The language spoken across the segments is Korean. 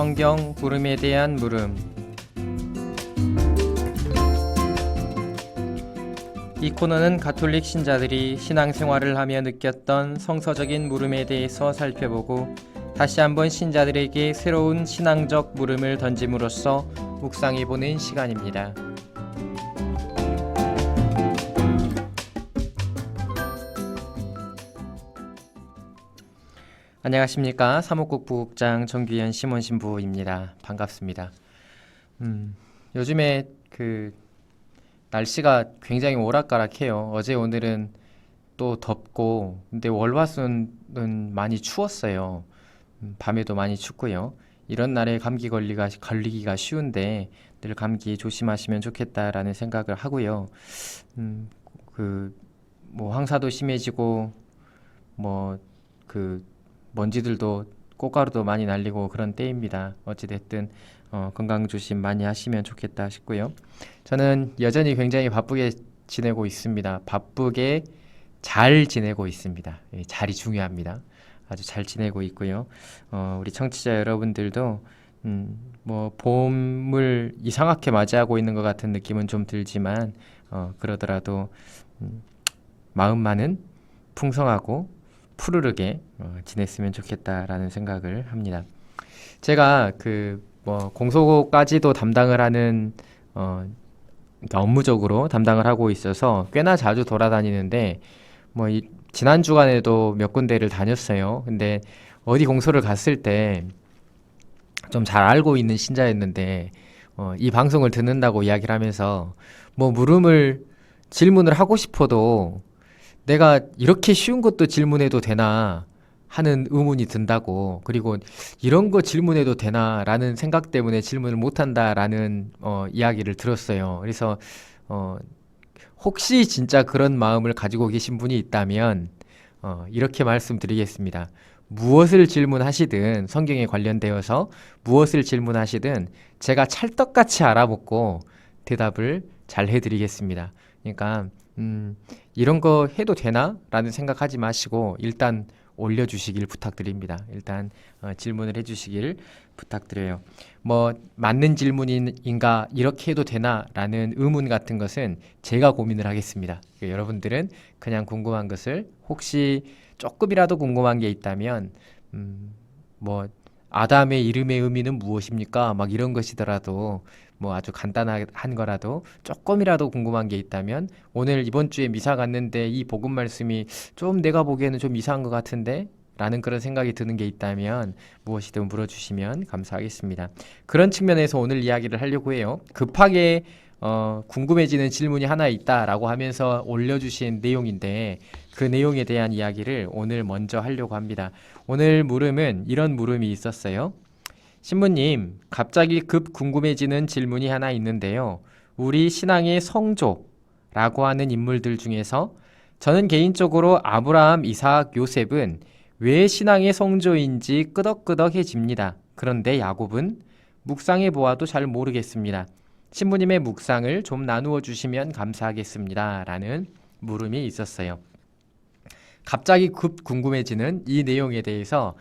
성경 물음에 대한 물음. 이 코너는 가톨릭 신자들이 신앙생활을 하며 느꼈던 성서적인 물음에 대해서 살펴보고 다시 한번 신자들에게 새로운 신앙적 물음을 던짐으로써 묵상해보는 시간입니다. 안녕하십니까. 사목국 부국장 정규현 시몬 신부입니다. 반갑습니다. 요즘에 날씨가 굉장히 오락가락해요. 어제 오늘은 또 덥고, 근데 월화수는 많이 추웠어요. 밤에도 많이 춥고요. 이런 날에 감기 걸리기가 쉬운데 늘 감기 조심하시면 좋겠다라는 생각을 하고요. 황사도 심해지고 먼지들도 꽃가루도 많이 날리고 그런 때입니다. 어찌됐든 건강 조심 많이 하시면 좋겠다 싶고요. 저는 여전히 굉장히 바쁘게 지내고 있습니다. 바쁘게 잘 지내고 있습니다. 잘이 중요합니다. 아주 잘 지내고 있고요. 우리 청취자 여러분들도 봄을 이상하게 맞이하고 있는 것 같은 느낌은 좀 들지만 그러더라도 마음만은 풍성하고 푸르르게 지냈으면 좋겠다라는 생각을 합니다. 제가 공소까지도 담당을 하는 업무적으로 담당을 하고 있어서 꽤나 자주 돌아다니는데 지난 주간에도 몇 군데를 다녔어요. 근데 어디 공소를 갔을 때 좀 잘 알고 있는 신자였는데 이 방송을 듣는다고 이야기를 하면서 질문을 하고 싶어도 내가 이렇게 쉬운 것도 질문해도 되나 하는 의문이 든다고, 그리고 이런 거 질문해도 되나 라는 생각 때문에 질문을 못한다라는 이야기를 들었어요. 그래서 혹시 진짜 그런 마음을 가지고 계신 분이 있다면 이렇게 말씀드리겠습니다. 무엇을 질문하시든, 성경에 관련되어서 무엇을 질문하시든 제가 찰떡같이 알아먹고 대답을 잘 해드리겠습니다. 그러니까 이런 거 해도 되나? 라는 생각하지 마시고 일단 올려주시길 부탁드립니다. 일단 질문을 해주시길 부탁드려요. 맞는 질문인가? 이렇게 해도 되나? 라는 의문 같은 것은 제가 고민을 하겠습니다. 여러분들은 그냥 궁금한 것을, 혹시 조금이라도 궁금한 게 있다면 아담의 이름의 의미는 무엇입니까? 이런 것이더라도 아주 간단한 거라도 조금이라도 궁금한 게 있다면, 오늘 이번 주에 미사 갔는데 이 복음 말씀이 좀 내가 보기에는 좀 이상한 것 같은데 라는 그런 생각이 드는 게 있다면 무엇이든 물어주시면 감사하겠습니다. 그런 측면에서 오늘 이야기를 하려고 해요. 급하게 궁금해지는 질문이 하나 있다라고 하면서 올려주신 내용인데, 그 내용에 대한 이야기를 오늘 먼저 하려고 합니다. 오늘 물음은 이런 물음이 있었어요. 신부님, 갑자기 급 궁금해지는 질문이 하나 있는데요. 우리 신앙의 성조라고 하는 인물들 중에서 저는 개인적으로 아브라함, 이삭, 요셉은 왜 신앙의 성조인지 끄덕끄덕해집니다. 그런데 야곱은 묵상해 보아도 잘 모르겠습니다. 신부님의 묵상을 좀 나누어 주시면 감사하겠습니다. 라는 물음이 있었어요. 갑자기 급 궁금해지는 이 내용에 대해서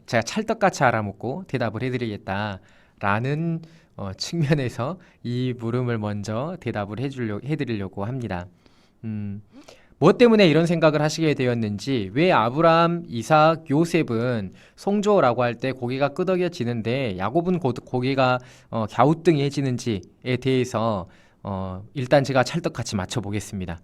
제가 찰떡같이 알아먹고 대답을 해드리겠다라는 측면에서 이 물음을 먼저 대답을 해드리려고 합니다. 뭐 때문에 이런 생각을 하시게 되었는지, 왜 아브라함, 이삭, 요셉은 성조라고 할 때 고개가 끄덕여지는데 야곱은 고개가 갸우뚱해지는지에 대해서 일단 제가 찰떡같이 맞춰보겠습니다.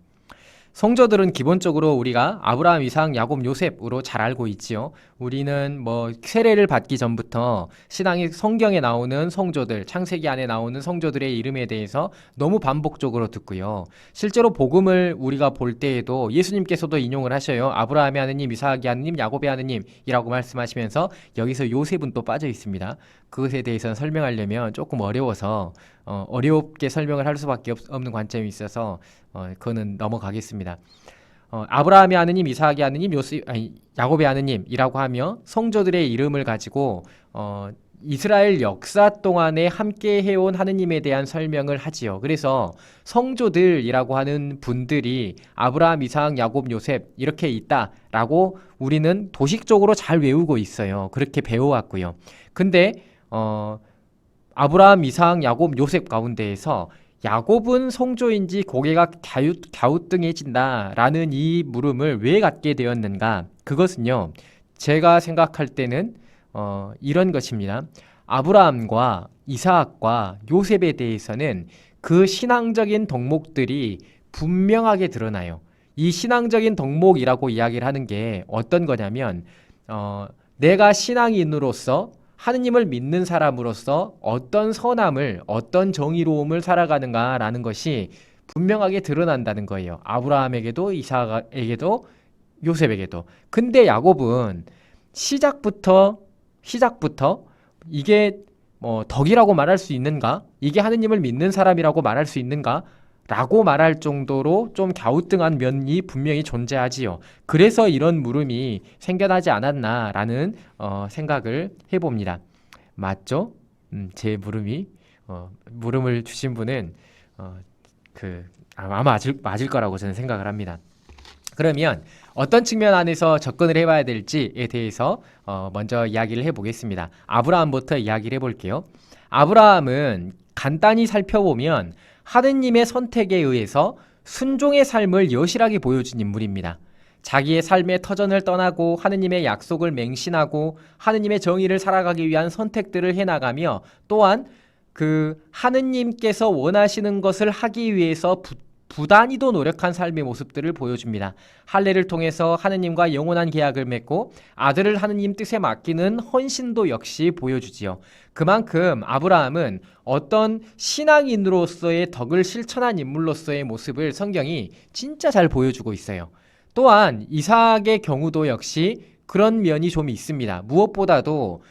성조들은 기본적으로 우리가 아브라함, 이삭, 야곱, 요셉으로 잘 알고 있지요. 우리는 세례를 받기 전부터 신앙의 성경에 나오는 성조들, 창세기 안에 나오는 성조들의 이름에 대해서 너무 반복적으로 듣고요. 실제로 복음을 우리가 볼 때에도 예수님께서도 인용을 하셔요. 아브라함의 하느님, 이삭의 하느님, 야곱의 하느님이라고 말씀하시면서 여기서 요셉은 또 빠져 있습니다. 그것에 대해서는 설명하려면 조금 어려워서 어렵게 설명을 할 수밖에 없는 관점이 있어서 그거는 넘어가겠습니다. 아브라함의 하느님, 이삭의 하느님, 야곱의 하느님이라고 하며 성조들의 이름을 가지고 이스라엘 역사 동안에 함께 해온 하느님에 대한 설명을 하지요. 그래서 성조들이라고 하는 분들이 아브라함, 이삭, 야곱, 요셉 이렇게 있다라고 우리는 도식적으로 잘 외우고 있어요. 그렇게 배워왔고요. 근데 어, 아브라함, 이삭, 야곱, 요셉 가운데에서 야곱은 성조인지 고개가 갸우뚱해진다라는 이 물음을 왜 갖게 되었는가? 그것은요, 제가 생각할 때는 이런 것입니다. 아브라함과 이삭과 요셉에 대해서는 그 신앙적인 덕목들이 분명하게 드러나요. 이 신앙적인 덕목이라고 이야기를 하는 게 어떤 거냐면, 내가 신앙인으로서 하느님을 믿는 사람으로서 어떤 선함을, 어떤 정의로움을 살아가는가라는 것이 분명하게 드러난다는 거예요. 아브라함에게도 이삭에게도 요셉에게도. 근데 야곱은 시작부터 이게 뭐 덕이라고 말할 수 있는가? 이게 하느님을 믿는 사람이라고 말할 수 있는가? 라고 말할 정도로 좀 갸우뚱한 면이 분명히 존재하지요. 그래서 이런 물음이 생겨나지 않았나라는 생각을 해봅니다. 맞죠? 제 물음을 주신 분은 아마 맞을 거라고 저는 생각을 합니다. 그러면 어떤 측면 안에서 접근을 해봐야 될지에 대해서 먼저 이야기를 해보겠습니다. 아브라함부터 이야기를 해볼게요. 아브라함은 간단히 살펴보면 하느님의 선택에 의해서 순종의 삶을 여실하게 보여준 인물입니다. 자기의 삶의 터전을 떠나고 하느님의 약속을 맹신하고 하느님의 정의를 살아가기 위한 선택들을 해나가며 또한 그 하느님께서 원하시는 것을 하기 위해서 부단히도 노력한 삶의 모습들을 보여줍니다. 할례를 통해서 하느님과 영원한 계약을 맺고 아들을 하느님 뜻에 맡기는 헌신도 역시 보여주지요. 그만큼 아브라함은 어떤 신앙인으로서의 덕을 실천한 인물로서의 모습을 성경이 진짜 잘 보여주고 있어요. 또한 이삭의 경우도 역시 그런 면이 좀 있습니다. 무엇보다도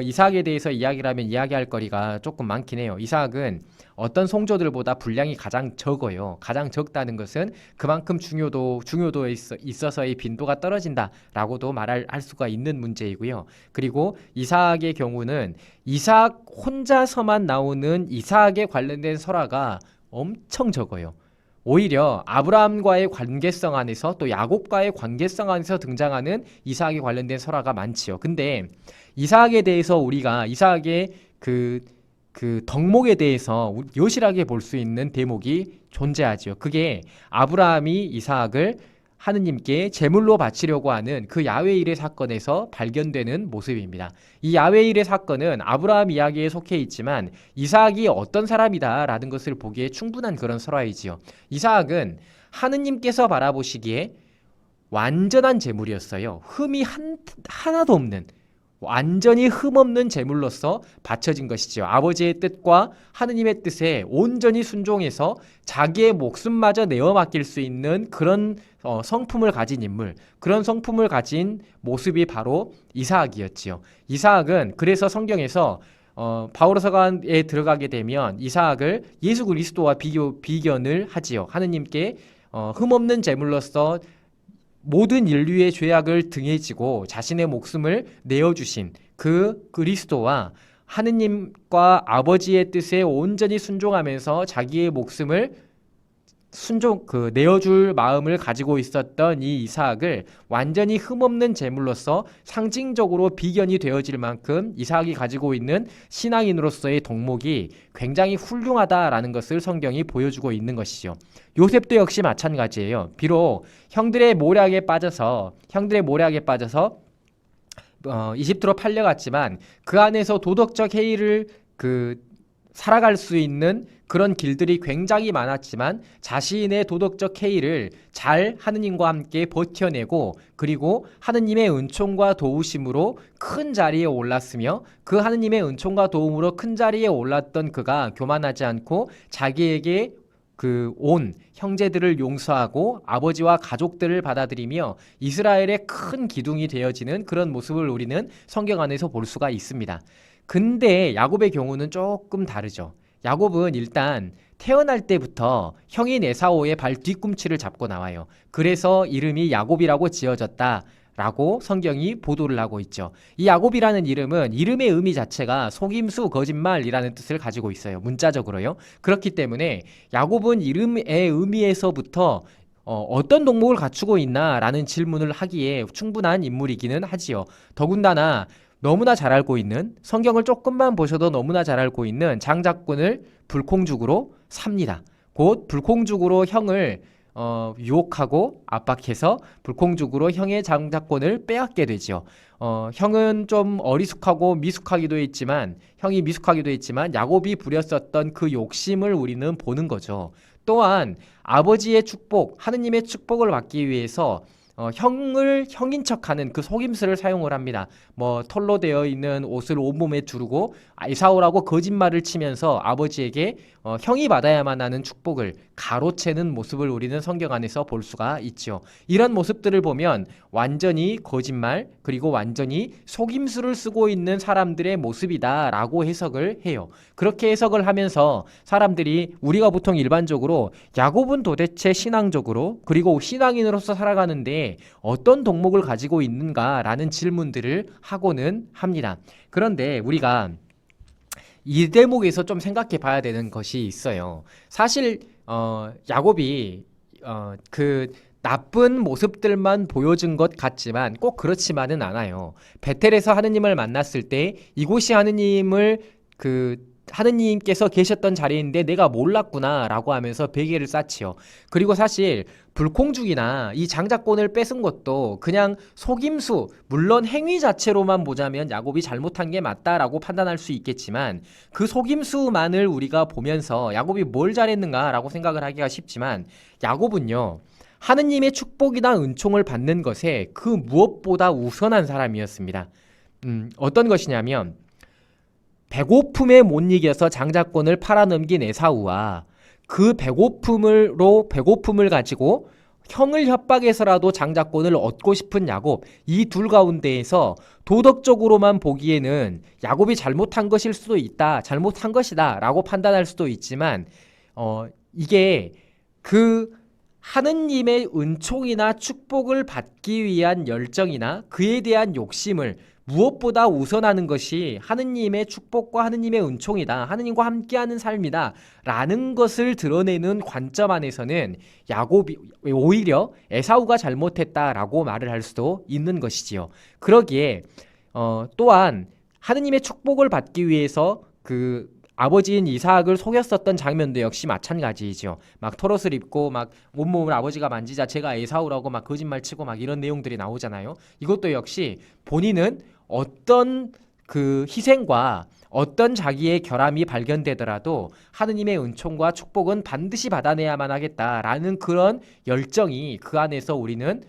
이삭에 대해서 이야기를 하면 이야기할 거리가 조금 많긴 해요. 이삭은 어떤 성조들보다 분량이 가장 적어요. 가장 적다는 것은 그만큼 중요도에 있어서의 빈도가 떨어진다라고도 말할 수가 있는 문제이고요. 그리고 이삭의 경우는 이삭 혼자서만 나오는 이삭에 관련된 설화가 엄청 적어요. 오히려 아브라함과의 관계성 안에서 또 야곱과의 관계성 안에서 등장하는 이삭에 관련된 설화가 많지요. 근데 이삭에 대해서 우리가 이삭의 그 덕목에 대해서 여실하게 볼 수 있는 대목이 존재하죠. 그게 아브라함이 이삭을 하느님께 제물로 바치려고 하는 그 야훼 일의 사건에서 발견되는 모습입니다. 이 야훼 일의 사건은 아브라함 이야기에 속해 있지만 이삭이 어떤 사람이다라는 것을 보기에 충분한 그런 설화이지요. 이삭은 하느님께서 바라보시기에 완전한 제물이었어요. 흠이 하나도 없는 완전히 흠없는 제물로서 바쳐진 것이지요. 아버지의 뜻과 하느님의 뜻에 온전히 순종해서 자기의 목숨마저 내어 맡길 수 있는 그런 성품을 가진 인물, 그런 성품을 가진 모습이 바로 이삭이었지요. 이삭은 그래서 성경에서 바오로서가에 들어가게 되면 이삭을 예수 그리스도와 비견을 하지요. 하느님께 흠없는 제물로서 모든 인류의 죄악을 등에 지고 자신의 목숨을 내어주신 그 그리스도와 하느님과 아버지의 뜻에 온전히 순종하면서 자기의 목숨을 내어줄 마음을 가지고 있었던 이 이삭을 완전히 흠없는 제물로서 상징적으로 비견이 되어질 만큼 이삭이 가지고 있는 신앙인으로서의 덕목이 굉장히 훌륭하다라는 것을 성경이 보여주고 있는 것이죠. 요셉도 역시 마찬가지예요. 비록 형들의 모략에 빠져서 이집트로 팔려갔지만 그 안에서 도덕적 해이를 살아갈 수 있는 그런 길들이 굉장히 많았지만 자신의 도덕적 해이를 잘 하느님과 함께 버텨내고 그리고 하느님의 은총과 도우심으로 큰 자리에 올랐으며 그 하느님의 은총과 도움으로 큰 자리에 올랐던 그가 교만하지 않고 자기에게 온 형제들을 용서하고 아버지와 가족들을 받아들이며 이스라엘의 큰 기둥이 되어지는 그런 모습을 우리는 성경 안에서 볼 수가 있습니다. 근데 야곱의 경우는 조금 다르죠. 야곱은 일단 태어날 때부터 형인 에사오의 발 뒤꿈치를 잡고 나와요. 그래서 이름이 야곱이라고 지어졌다라고 성경이 보도를 하고 있죠. 이 야곱이라는 이름은 이름의 의미 자체가 속임수, 거짓말이라는 뜻을 가지고 있어요. 문자적으로요. 그렇기 때문에 야곱은 이름의 의미에서부터 어떤 덕목을 갖추고 있나라는 질문을 하기에 충분한 인물이기는 하지요. 더군다나 너무나 잘 알고 있는, 성경을 조금만 보셔도 너무나 잘 알고 있는 장자권을 불콩죽으로 삽니다. 곧 불콩죽으로 형을 유혹하고 압박해서 불콩죽으로 형의 장자권을 빼앗게 되죠. 형은 좀 어리숙하고 미숙하기도 했지만, 형이 미숙하기도 했지만 야곱이 부렸었던 그 욕심을 우리는 보는 거죠. 또한 아버지의 축복, 하느님의 축복을 받기 위해서 형을 형인 척하는 그 속임수를 사용을 합니다. 뭐 털로 되어 있는 옷을 온몸에 두르고 에사오라고 거짓말을 치면서 아버지에게 형이 받아야만 하는 축복을 가로채는 모습을 우리는 성경 안에서 볼 수가 있죠. 이런 모습들을 보면 완전히 거짓말 그리고 완전히 속임수를 쓰고 있는 사람들의 모습이다라고 해석을 해요. 그렇게 해석을 하면서 사람들이, 우리가 보통 일반적으로 야곱은 도대체 신앙적으로 그리고 신앙인으로서 살아가는데 어떤 덕목을 가지고 있는가라는 질문들을 하고는 합니다. 그런데 우리가 이 대목에서 좀 생각해 봐야 되는 것이 있어요. 사실 야곱이 그 나쁜 모습들만 보여준 것 같지만 꼭 그렇지만은 않아요. 베텔에서 하느님을 만났을 때 이곳이 하느님께서 계셨던 자리인데 내가 몰랐구나라고 하면서 베개를 쌓지요. 그리고 사실 불콩죽이나 이 장자권을 뺏은 것도 그냥 속임수, 물론 행위 자체로만 보자면 야곱이 잘못한 게 맞다라고 판단할 수 있겠지만 그 속임수만을 우리가 보면서 야곱이 뭘 잘했는가라고 생각을 하기가 쉽지만, 야곱은요, 하느님의 축복이나 은총을 받는 것에 그 무엇보다 우선한 사람이었습니다. 어떤 것이냐면, 배고픔에 못 이겨서 장자권을 팔아넘긴 에사우와 그 배고픔을 가지고 형을 협박해서라도 장자권을 얻고 싶은 야곱, 이 둘 가운데에서 도덕적으로만 보기에는 야곱이 잘못한 것일 수도 있다, 잘못한 것이다 라고 판단할 수도 있지만 이게 그 하느님의 은총이나 축복을 받기 위한 열정이나 그에 대한 욕심을 무엇보다 우선하는 것이 하느님의 축복과 하느님의 은총이다, 하느님과 함께하는 삶이다 라는 것을 드러내는 관점 안에서는 야곱이 오히려 에사우가 잘못했다라고 말을 할 수도 있는 것이지요. 그러기에 또한 하느님의 축복을 받기 위해서 그 아버지인 이삭을 속였었던 장면도 역시 마찬가지이죠. 막 털옷을 입고 막 온몸을 아버지가 만지자 제가 에사우라고 막 거짓말 치고 막 이런 내용들이 나오잖아요. 이것도 역시 본인은 어떤 그 희생과 어떤 자기의 결함이 발견되더라도 하느님의 은총과 축복은 반드시 받아내야만 하겠다라는 그런 열정이 그 안에서 우리는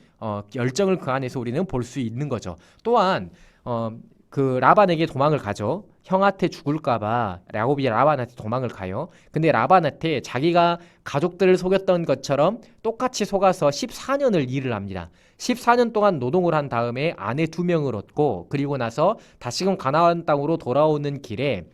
열정을 그 안에서 우리는 볼 수 있는 거죠. 또한 그 라반에게 도망을 가죠. 형한테 죽을까봐 야곱이 라반한테 도망을 가요. 근데 라반한테 자기가 가족들을 속였던 것처럼 똑같이 속아서 14년을 일을 합니다. 14년 동안 노동을 한 다음에 아내 2명을 얻고, 그리고 나서 다시금 가나안 땅으로 돌아오는 길에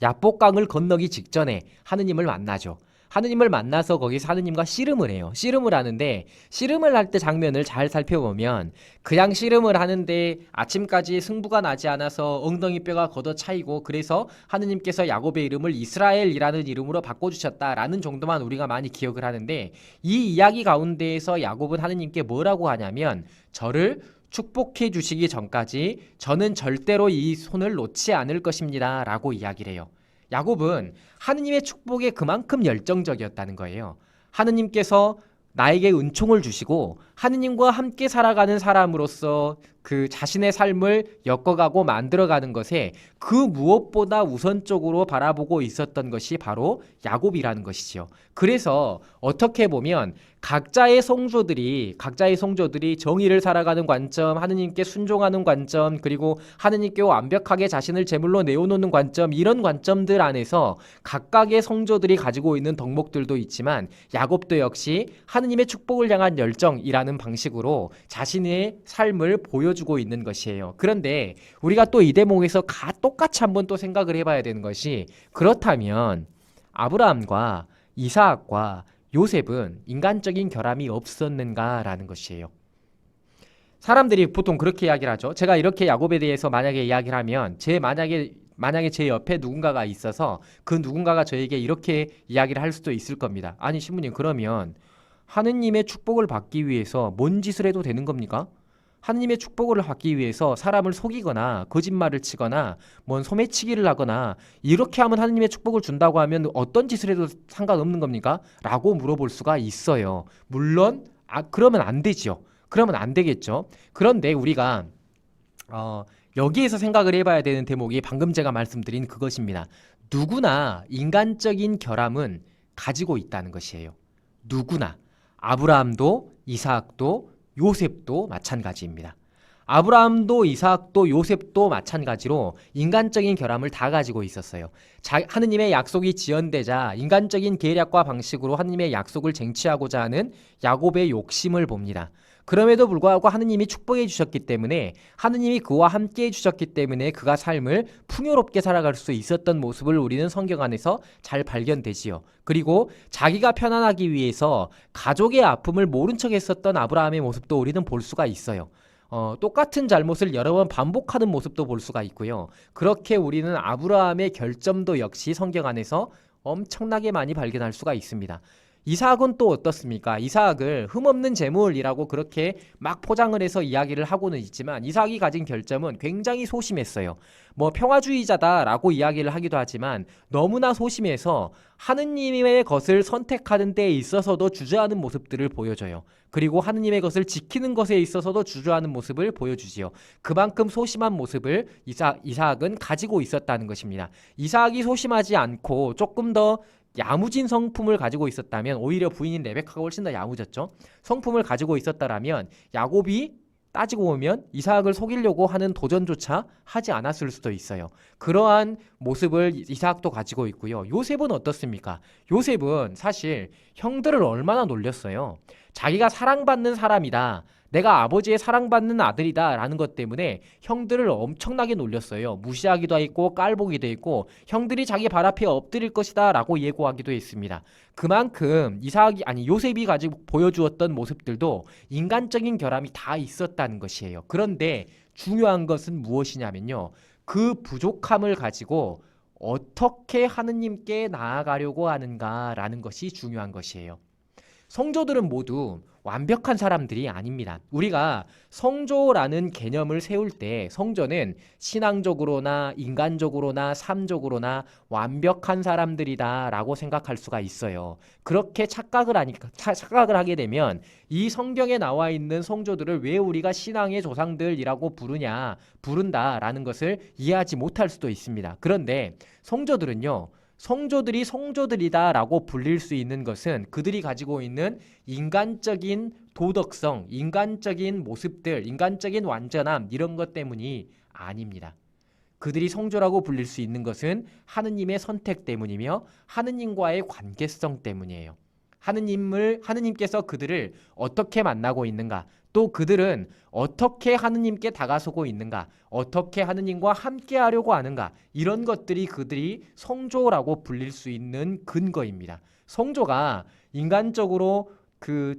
야복강을 건너기 직전에 하느님을 만나죠. 하느님을 만나서 거기서 하느님과 씨름을 해요. 씨름을 하는데, 씨름을 할 때 장면을 잘 살펴보면 그냥 씨름을 하는데 아침까지 승부가 나지 않아서 엉덩이 뼈가 걷어차이고, 그래서 하느님께서 야곱의 이름을 이스라엘이라는 이름으로 바꿔주셨다라는 정도만 우리가 많이 기억을 하는데, 이 이야기 가운데에서 야곱은 하느님께 뭐라고 하냐면, 저를 축복해 주시기 전까지 저는 절대로 이 손을 놓지 않을 것입니다 라고 이야기를 해요. 야곱은 하느님의 축복에 그만큼 열정적이었다는 거예요. 하느님께서 나에게 은총을 주시고 하느님과 함께 살아가는 사람으로서 그 자신의 삶을 엮어가고 만들어가는 것에 그 무엇보다 우선적으로 바라보고 있었던 것이 바로 야곱이라는 것이지요. 그래서 어떻게 보면 각자의 성조들이 정의를 살아가는 관점, 하느님께 순종하는 관점, 그리고 하느님께 완벽하게 자신을 제물로 내어놓는 관점, 이런 관점들 안에서 각각의 성조들이 가지고 있는 덕목들도 있지만, 야곱도 역시 하느님의 축복을 향한 열정이라는 방식으로 자신의 삶을 보여주고 있는 것이에요. 그런데 우리가 또 이 대목에서 똑같이 한번 또 생각을 해봐야 되는 것이, 그렇다면 아브라함과 이삭과 요셉은 인간적인 결함이 없었는가라는 것이에요. 사람들이 보통 그렇게 이야기를 하죠. 제가 이렇게 야곱에 대해서 만약에 이야기를 하면 만약에 제 옆에 누군가가 있어서 그 누군가가 저에게 이렇게 이야기를 할 수도 있을 겁니다. 아니 신부님, 그러면 하느님의 축복을 받기 위해서 뭔 짓을 해도 되는 겁니까? 하느님의 축복을 받기 위해서 사람을 속이거나 거짓말을 치거나 뭔 소매치기를 하거나 이렇게 하면 하느님의 축복을 준다고 하면 어떤 짓을 해도 상관없는 겁니까? 라고 물어볼 수가 있어요. 물론 그러면 안 되죠. 그러면 안 되겠죠. 그런데 우리가 여기에서 생각을 해봐야 되는 대목이 방금 제가 말씀드린 그것입니다. 누구나 인간적인 결함은 가지고 있다는 것이에요. 누구나. 아브라함도 이삭도 요셉도 마찬가지입니다. 아브라함도 이삭도 요셉도 마찬가지로 인간적인 결함을 다 가지고 있었어요. 하느님의 약속이 지연되자 인간적인 계략과 방식으로 하느님의 약속을 쟁취하고자 하는 야곱의 욕심을 봅니다. 그럼에도 불구하고 하느님이 축복해 주셨기 때문에 하느님이 그와 함께 해 주셨기 때문에 그가 삶을 풍요롭게 살아갈 수 있었던 모습을 우리는 성경 안에서 잘 발견되지요. 그리고 자기가 편안하기 위해서 가족의 아픔을 모른 척 했었던 아브라함의 모습도 우리는 볼 수가 있어요. 똑같은 잘못을 여러 번 반복하는 모습도 볼 수가 있고요. 그렇게 우리는 아브라함의 결점도 역시 성경 안에서 엄청나게 많이 발견할 수가 있습니다. 이삭은 또 어떻습니까? 이삭을 흠없는 재물이라고 그렇게 막 포장을 해서 이야기를 하고는 있지만 이삭이 가진 결점은 굉장히 소심했어요. 뭐 평화주의자다라고 이야기를 하기도 하지만 너무나 소심해서 하느님의 것을 선택하는 데에 있어서도 주저하는 모습들을 보여줘요. 그리고 하느님의 것을 지키는 것에 있어서도 주저하는 모습을 보여주지요. 그만큼 소심한 모습을 이삭은 가지고 있었다는 것입니다. 이삭이 소심하지 않고 조금 더 야무진 성품을 가지고 있었다면 오히려 부인인 레베카가 훨씬 더 야무졌죠. 성품을 가지고 있었다라면 야곱이 따지고 보면 이삭을 속이려고 하는 도전조차 하지 않았을 수도 있어요. 그러한 모습을 이삭도 가지고 있고요. 요셉은 어떻습니까? 요셉은 사실 형들을 얼마나 놀렸어요. 자기가 사랑받는 사람이다. 내가 아버지의 사랑받는 아들이다 라는 것 때문에 형들을 엄청나게 놀렸어요. 무시하기도 했고 깔보기도 했고 형들이 자기 발 앞에 엎드릴 것이다 라고 예고하기도 했습니다. 그만큼 요셉이 가지고 보여주었던 모습들도 인간적인 결함이 다 있었다는 것이에요. 그런데 중요한 것은 무엇이냐면요. 그 부족함을 가지고 어떻게 하느님께 나아가려고 하는가라는 것이 중요한 것이에요. 성조들은 모두 완벽한 사람들이 아닙니다. 우리가 성조라는 개념을 세울 때 성조는 신앙적으로나 인간적으로나 삶적으로나 완벽한 사람들이다라고 생각할 수가 있어요. 그렇게 착각을 하게 되면 이 성경에 나와 있는 성조들을 왜 우리가 신앙의 조상들이라고 부른다라는 것을 이해하지 못할 수도 있습니다. 그런데 성조들은요. 성조들이 성조들이다라고 불릴 수 있는 것은 그들이 가지고 있는 인간적인 도덕성, 인간적인 모습들, 인간적인 완전함 이런 것 때문이 아닙니다. 그들이 성조라고 불릴 수 있는 것은 하느님의 선택 때문이며 하느님과의 관계성 때문이에요. 하느님께서 그들을 어떻게 만나고 있는가, 또 그들은 어떻게 하느님께 다가서고 있는가, 어떻게 하느님과 함께 하려고 하는가, 이런 것들이 그들이 성조라고 불릴 수 있는 근거입니다. 성조가 인간적으로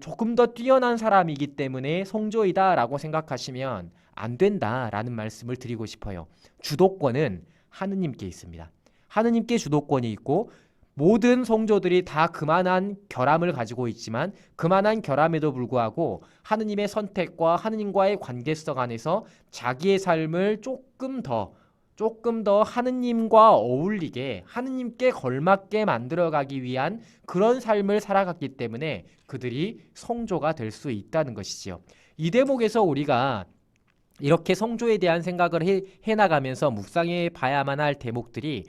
조금 더 뛰어난 사람이기 때문에 성조이다라고 생각하시면 안 된다라는 말씀을 드리고 싶어요. 주도권은 하느님께 있습니다. 하느님께 주도권이 있고 모든 성조들이 다 그만한 결함을 가지고 있지만 그만한 결함에도 불구하고 하느님의 선택과 하느님과의 관계성 안에서 자기의 삶을 조금 더 하느님과 어울리게 하느님께 걸맞게 만들어가기 위한 그런 삶을 살아갔기 때문에 그들이 성조가 될 수 있다는 것이지요. 이 대목에서 우리가 이렇게 성조에 대한 생각을 해나가면서 묵상해 봐야만 할 대목들이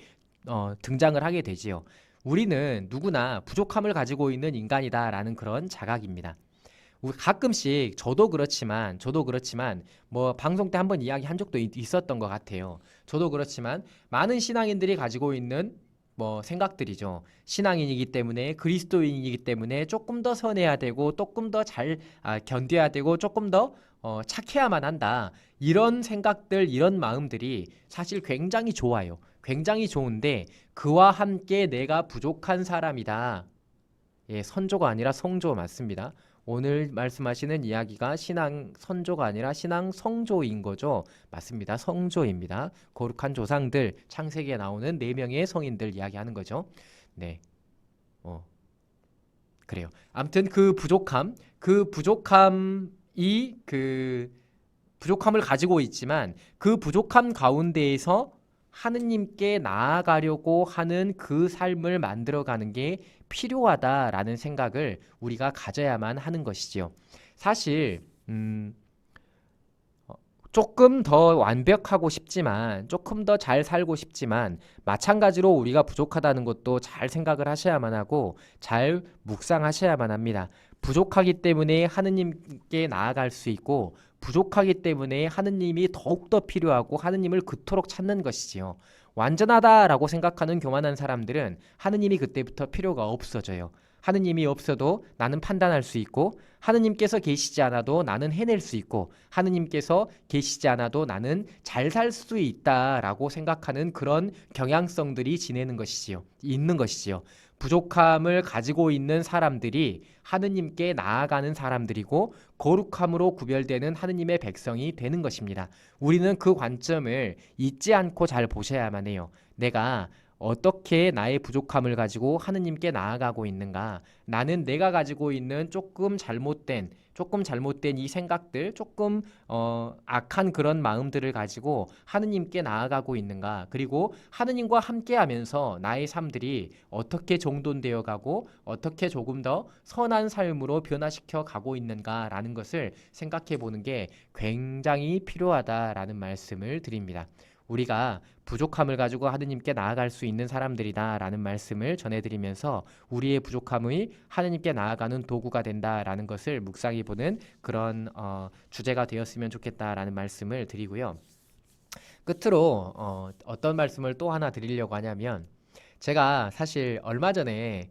등장을 하게 되지요. 우리는 누구나 부족함을 가지고 있는 인간이다라는 그런 자각입니다. 가끔씩 저도 그렇지만 뭐 방송 때 한번 이야기한 적도 있었던 것 같아요. 저도 그렇지만 많은 신앙인들이 가지고 있는 뭐 생각들이죠. 신앙인이기 때문에 그리스도인이기 때문에 조금 더 선해야 되고 조금 더 잘 견뎌야 되고 조금 더 착해야만 한다. 이런 생각들, 이런 마음들이 사실 굉장히 좋아요. 굉장히 좋은데 그와 함께 내가 부족한 사람이다. 예, 선조가 아니라 성조 맞습니다. 오늘 말씀하시는 이야기가 신앙 선조가 아니라 신앙 성조인 거죠. 맞습니다. 성조입니다. 거룩한 조상들, 창세기에 나오는 4명의 성인들 이야기하는 거죠. 네. 그래요. 아무튼 그 부족함이 부족함을 가지고 있지만 그 부족함 가운데에서 하느님께 나아가려고 하는 그 삶을 만들어가는 게 필요하다라는 생각을 우리가 가져야만 하는 것이지요. 사실 조금 더 완벽하고 싶지만, 조금 더 잘 살고 싶지만, 마찬가지로 우리가 부족하다는 것도 잘 생각을 하셔야만 하고 잘 묵상하셔야만 합니다. 부족하기 때문에 하느님께 나아갈 수 있고, 부족하기 때문에 하느님이 더욱더 필요하고 하느님을 그토록 찾는 것이지요. 완전하다라고 생각하는 교만한 사람들은 하느님이 그때부터 필요가 없어져요. 하느님이 없어도 나는 판단할 수 있고, 하느님께서 계시지 않아도 나는 해낼 수 있고, 하느님께서 계시지 않아도 나는 잘 살 수 있다라고 생각하는 그런 경향성들이 있는 것이지요. 부족함을 가지고 있는 사람들이 하느님께 나아가는 사람들이고, 거룩함으로 구별되는 하느님의 백성이 되는 것입니다. 우리는 그 관점을 잊지 않고 잘 보셔야만 해요. 내가 어떻게 나의 부족함을 가지고 하느님께 나아가고 있는가? 나는 내가 가지고 있는 조금 잘못된 이 생각들, 조금 악한 그런 마음들을 가지고 하느님께 나아가고 있는가? 그리고 하느님과 함께하면서 나의 삶들이 어떻게 정돈되어 가고 어떻게 조금 더 선한 삶으로 변화시켜 가고 있는가라는 것을 생각해 보는 게 굉장히 필요하다라는 말씀을 드립니다. 우리가 부족함을 가지고 하느님께 나아갈 수 있는 사람들이다라는 말씀을 전해드리면서 우리의 부족함이 하느님께 나아가는 도구가 된다라는 것을 묵상해 보는 그런 주제가 되었으면 좋겠다라는 말씀을 드리고요. 끝으로 어떤 말씀을 또 하나 드리려고 하냐면, 제가 사실 얼마 전에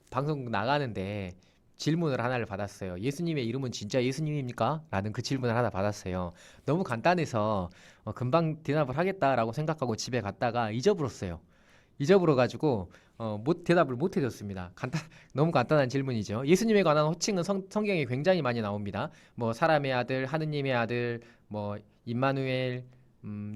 방송 나가는데 질문을 하나를 받았어요. 예수님의 이름은 진짜 예수님입니까? 라는 그 질문을 하나 받았어요. 너무 간단해서 금방 대답을 하겠다라고 생각하고 집에 갔다가 잊어버려가지고 대답을 못 해줬습니다. 너무 간단한 질문이죠. 예수님에 관한 호칭은 성경에 굉장히 많이 나옵니다. 뭐 사람의 아들, 하느님의 아들, 뭐 임마누엘,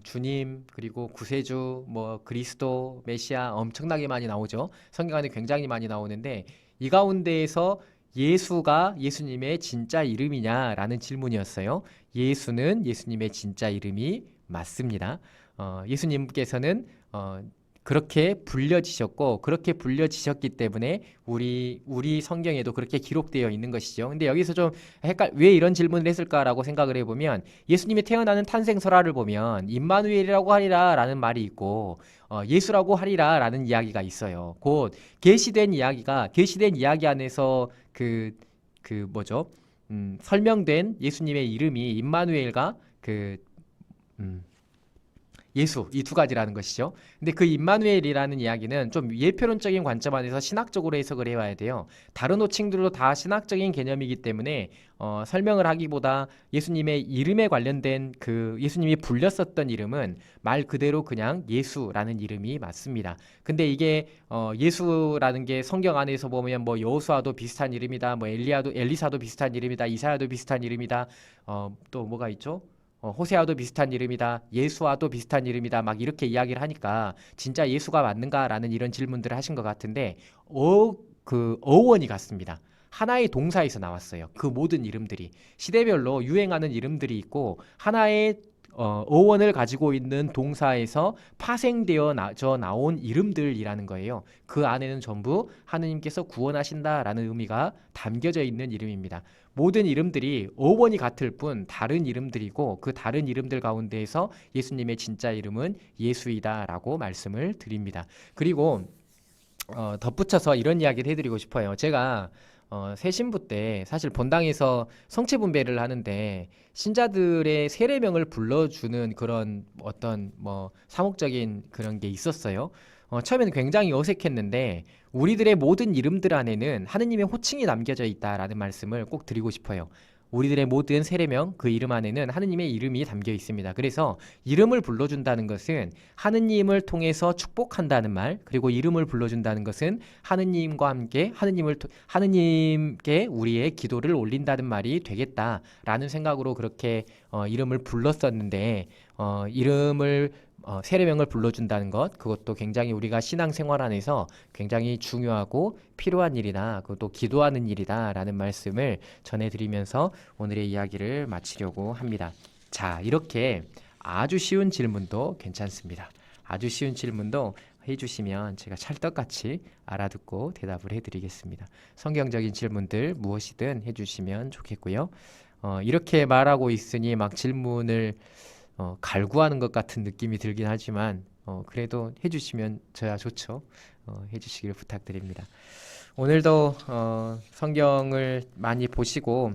주님, 그리고 구세주, 뭐 그리스도, 메시아 엄청나게 많이 나오죠. 성경 안에 굉장히 많이 나오는데, 이 가운데에서 예수가 예수님의 진짜 이름이냐라는 질문이었어요. 예수는 예수님의 진짜 이름이 맞습니다. 예수님께서는 그렇게 불려지셨고, 그렇게 불려지셨기 때문에 우리 성경에도 그렇게 기록되어 있는 것이죠. 근데 여기서 좀 왜 이런 질문을 했을까라고 생각을 해보면, 예수님이 태어나는 탄생설화를 보면 임마누엘이라고 하리라라는 말이 있고, 예수라고 하리라라는 이야기가 있어요. 곧 계시된 이야기 안에서 뭐죠? 설명된 예수님의 이름이 임마누엘과 예수, 이 두 가지라는 것이죠. 근데 그 임마누엘이라는 이야기는 좀 예표론적인 관점 안에서 신학적으로 해석을 해와야 돼요. 다른 호칭들도 다 신학적인 개념이기 때문에 설명을 하기보다 예수님의 이름에 관련된 예수님이 불렸었던 이름은 말 그대로 그냥 예수라는 이름이 맞습니다. 근데 이게 예수라는 게 성경 안에서 보면 뭐 여호수아도 비슷한 이름이다, 뭐 엘리사도 비슷한 이름이다, 이사야도 비슷한 이름이다, 또 뭐가 있죠? 호세아도 비슷한 이름이다, 예수와도 비슷한 이름이다, 막 이렇게 이야기를 하니까 진짜 예수가 맞는가라는 이런 질문들을 하신 것 같은데, 어원이 같습니다. 하나의 동사에서 나왔어요. 그 모든 이름들이 시대별로 유행하는 이름들이 있고, 하나의 어원을 가지고 있는 동사에서 파생되어 나온 이름들이라는 거예요. 그 안에는 전부 하느님께서 구원하신다라는 의미가 담겨져 있는 이름입니다. 모든 이름들이 어원이 같을 뿐 다른 이름들이고, 그 다른 이름들 가운데에서 예수님의 진짜 이름은 예수이다라고 말씀을 드립니다. 그리고 덧붙여서 이런 이야기를 해드리고 싶어요. 제가 새신부 때 사실 본당에서 성체 분배를 하는데 신자들의 세례명을 불러주는 그런 어떤 사목적인 그런 게 있었어요. 처음에는 굉장히 어색했는데, 우리들의 모든 이름들 안에는 하느님의 호칭이 남겨져 있다라는 말씀을 꼭 드리고 싶어요. 우리들의 모든 세례명, 그 이름 안에는 하느님의 이름이 담겨 있습니다. 그래서 이름을 불러준다는 것은 하느님을 통해서 축복한다는 말, 그리고 이름을 불러준다는 것은 하느님과 함께 하느님께 우리의 기도를 올린다는 말이 되겠다라는 생각으로 그렇게 이름을 불렀었는데, 세례명을 불러준다는 것, 그것도 굉장히 우리가 신앙생활 안에서 굉장히 중요하고 필요한 일이다, 그것도 기도하는 일이다 라는 말씀을 전해드리면서 오늘의 이야기를 마치려고 합니다. 자, 이렇게 아주 쉬운 질문도 괜찮습니다. 아주 쉬운 질문도 해주시면 제가 찰떡같이 알아듣고 대답을 해드리겠습니다. 성경적인 질문들 무엇이든 해주시면 좋겠고요. 이렇게 말하고 있으니 막 질문을 갈구하는 것 같은 느낌이 들긴 하지만 그래도 해주시면 저야 좋죠. 해주시길 부탁드립니다. 오늘도 성경을 많이 보시고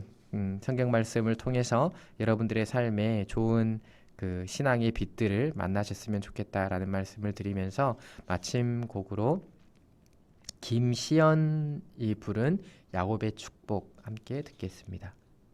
성경 말씀을 통해서 여러분들의 삶에 좋은 그 신앙의 빛들을 만나셨으면 좋겠다라는 말씀을 드리면서 마침 곡으로 김시연이 부른 야곱의 축복 함께 듣겠습니다.